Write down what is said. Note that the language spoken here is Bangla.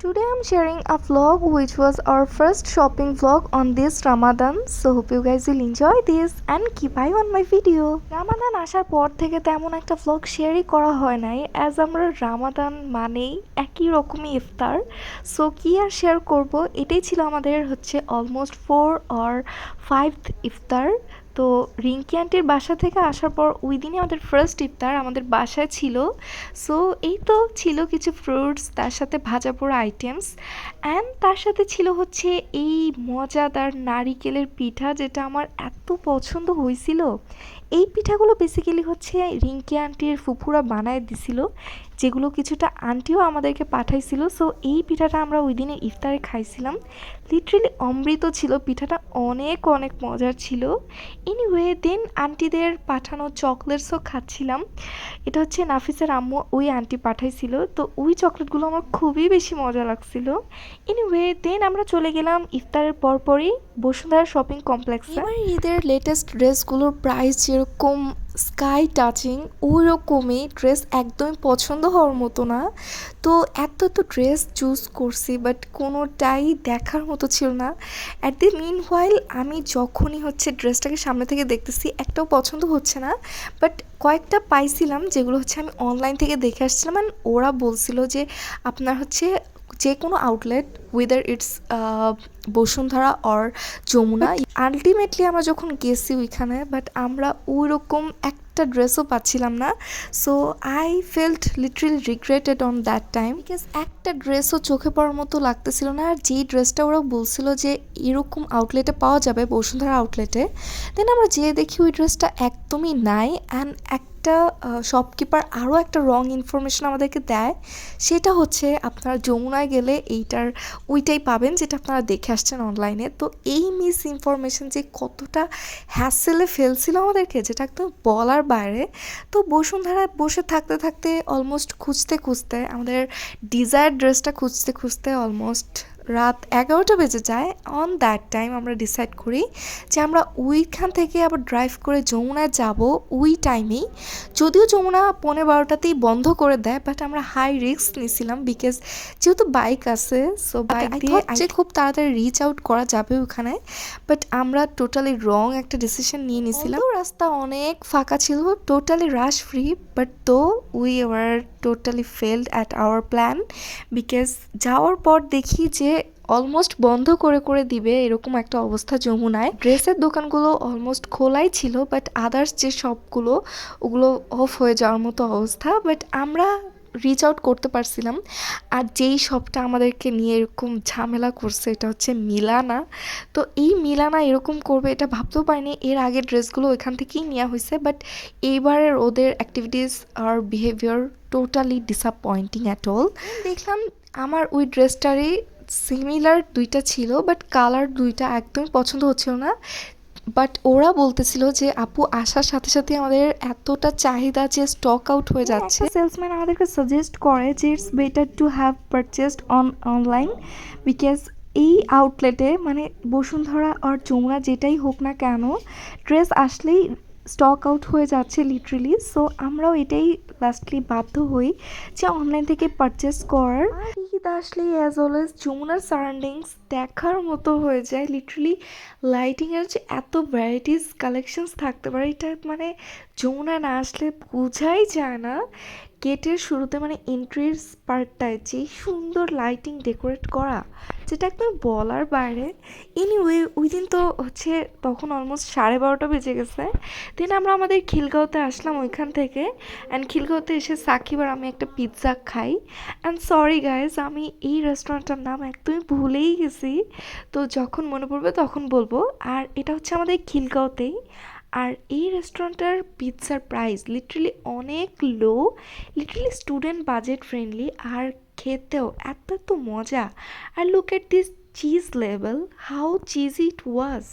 Today I'm sharing a vlog which was our first shopping vlog on this Ramadan. So hope you guys will enjoy this and keep eye on my video. Ramadan আসার পর থেকে তেমন একটা vlog শেয়ারই করা হয় নাই as আমরা রামাদান মানেই একই রকমই ইফতার। সো কি আর শেয়ার করব, এটাই ছিল আমাদের অলমোস্ট 4 or 5th ইফতার। তো রিঙ্কি আন্টির বাসা থেকে আসার পর ওই দিনই আমাদের ফার্স্ট ইফতার আমাদের বাসায় ছিল। সো এই তো ছিল কিছু ফ্রুটস, তার সাথে ভাজা পোড়া আইটেমস, অ্যান্ড তার সাথে ছিল এই মজাদার নারিকেলের পিঠা, যেটা আমার এত পছন্দ হয়েছিল। এই পিঠাগুলো বেসিক্যালি রিঙ্কি আন্টির ফুফুরা বানায় দিছিল, যেগুলো কিছুটা আন্টিও আমাদেরকে পাঠাইছিল। সো এই পিঠাটা আমরা ওই দিনে ইফতারে খাইছিলাম, লিটারেলি অমৃত ছিল পিঠাটা, অনেক অনেক মজার ছিল। এনিওয়ে দেন আন্টিদের পাঠানো চকলেটসও খাচ্ছিলাম। এটা নাফিসের আম্মু ওই আন্টি পাঠাইছিল, তো ওই চকলেটগুলো আমার খুবই বেশি মজা লাগছিল। এনিওয়ে দেন আমরা চলে গেলাম ইফতারের পরপরই বসুন্ধরা শপিং কমপ্লেক্সে। এবার ঈদের লেটেস্ট ড্রেসগুলোর প্রাইস যেরকম স্কাই টাচিং, ওই রকমই ড্রেস একদমই পছন্দ হওয়ার মতো না। তো এত ড্রেস চুজ করছি, বাট কোনোটাই দেখার মতো ছিল না। অ্যাট দি মিন হোয়াইল আমি যখনই ড্রেসটাকে সামনে থেকে দেখতেছি, একটাও পছন্দ হচ্ছে না। বাট কয়েকটা পাইছিলাম যেগুলো আমি অনলাইন থেকে দেখে আসছিলাম, অ্যান্ড ওরা বলছিল যে আপনার যে কোনো outlet, whether it's Bashundhara or Jamuna, ultimately আমরা যখন গেছি ওইখানে, বাট আমরা ওই রকম একটা ড্রেসও পাচ্ছিলাম না। So I felt literally regretted on that time, because একটা ড্রেসও চোখে পড়ার মতো লাগতেছিল না। আর যেই ড্রেসটা ওরা বলছিল যে এরকম আউটলেটে পাওয়া যাবে, বসুন্ধরা আউটলেটে, দেন আমরা যেয়ে দেখি ওই ড্রেসটা একদমই নাই। অ্যান্ড একটা শপকিপার আরও একটা রং ইনফরমেশন আমাদেরকে দেয়, সেটা আপনারা যমুনায় গেলে ওইটাই পাবেন যেটা আপনারা দেখে আসছেন অনলাইনে। তো এই মিস ইনফরমেশন যে কতটা হ্যাসেলে ফেলছিল আমাদেরকে, যেটা একদম বলার বাইরে। তো বসুন্ধরায় বসে থাকতে থাকতে অলমোস্ট খুঁজতে আমাদের ডিজায়ার ড্রেসটা খুঁজতে অলমোস্ট রাত 11টা বেজে যায়। অন দ্যাট টাইম আমরা ডিসাইড করি যে আমরা ওইখান থেকে আবার ড্রাইভ করে যমুনায় যাব ওই টাইমেই। যদিও যমুনা 11:30তেই বন্ধ করে দেয়, বাট আমরা হাই রিস্ক নিয়েছিলাম, বিকজ যেহেতু বাইক আছে, সো বাইক দিয়ে খুব তাড়াতাড়ি রিচ আউট করা যাবে ওখানে। বাট আমরা টোটালি রং একটা ডিসিশন নিয়ে নিয়েছিলাম। রাস্তা অনেক ফাঁকা ছিল, টোটালি রাশ ফ্রি, বাট তো we were totally failed at our plan, because যাওয়ার পর দেখি যে অলমোস্ট বন্ধ করে দিবে এরকম একটা অবস্থা যমুনায়। ড্রেসের দোকানগুলো অলমোস্ট খোলাই ছিল, বাট আদার্স যে শপগুলো ওগুলো অফ হয়ে যাওয়ার মতো অবস্থা। বাট আমরা রিচ আউট করতে পারছিলাম। আর যেই শপটা আমাদেরকে নিয়ে এরকম ঝামেলা করছে, এটা মিলানা। তো এই মিলানা এরকম করবে এটা ভাবতেও পারিনি। এর আগে ড্রেসগুলো ওইখান থেকেই নেওয়া হয়েছে, বাট এইবারের ওদের অ্যাক্টিভিটিস আর behaviour totally disappointing at all. দেখলাম আমার ওই ড্রেসটারই সিমিলার দুইটা ছিল, বাট কালার দুইটা একদমই পছন্দ হচ্ছিল না। বাট ওরা বলতেছিল যে আপু আসার সাথে সাথে আমাদের এতটা চাহিদা যে স্টক আউট হয়ে যাচ্ছে। সেলসম্যান আমাদেরকে সাজেস্ট করে যে it's better to have purchased online, because এই আউটলেটে বসুন্ধরা আর যমুনা যেটাই হোক না কেন, ড্রেস আসলেই স্টক আউট হয়ে যাচ্ছে লিটারেলি। সো আমরাও এটাই লাস্টলি বাধ্য হই যে অনলাইন থেকে পারচেস করার। ঈদ আসলেই অ্যাজ অলওয়েজ যমুনার সারাউন্ডিংস দেখার মতো হয়ে যায়। লিটারেলি লাইটিংয়ের যে এত ভ্যারাইটিস কালেকশনস থাকতে পারে, এটা যমুনা না আসলে বোঝাই যায় না। গেটের শুরুতে এন্ট্রির পার্টটায় যে সুন্দর লাইটিং ডেকোরেট করা, যেটা একদম বলার বাইরে। এনিওয়ে ওই দিন তো তখন অলমোস্ট 12:30 বেজে গেছে। দেন আমরা আমাদের খিলগাঁওতে আসলাম ওইখান থেকে, অ্যান্ড খিলগাঁওতে এসে সাকিব আর আমি একটা পিৎজা খাই। অ্যান্ড সরি গাইজ, আমি এই রেস্টুরেন্টটার নাম একদমই ভুলেই গেছি, তো যখন মনে পড়বে তখন বলবো। আর এটা আমাদের খিলগাঁওতেই। আর এই রেস্টুরেন্টের পিৎজার প্রাইস লিটারেলি অনেক low, literally student budget friendly, আর খেতেও এত মজা। আর look at this cheese level, how cheesy it was.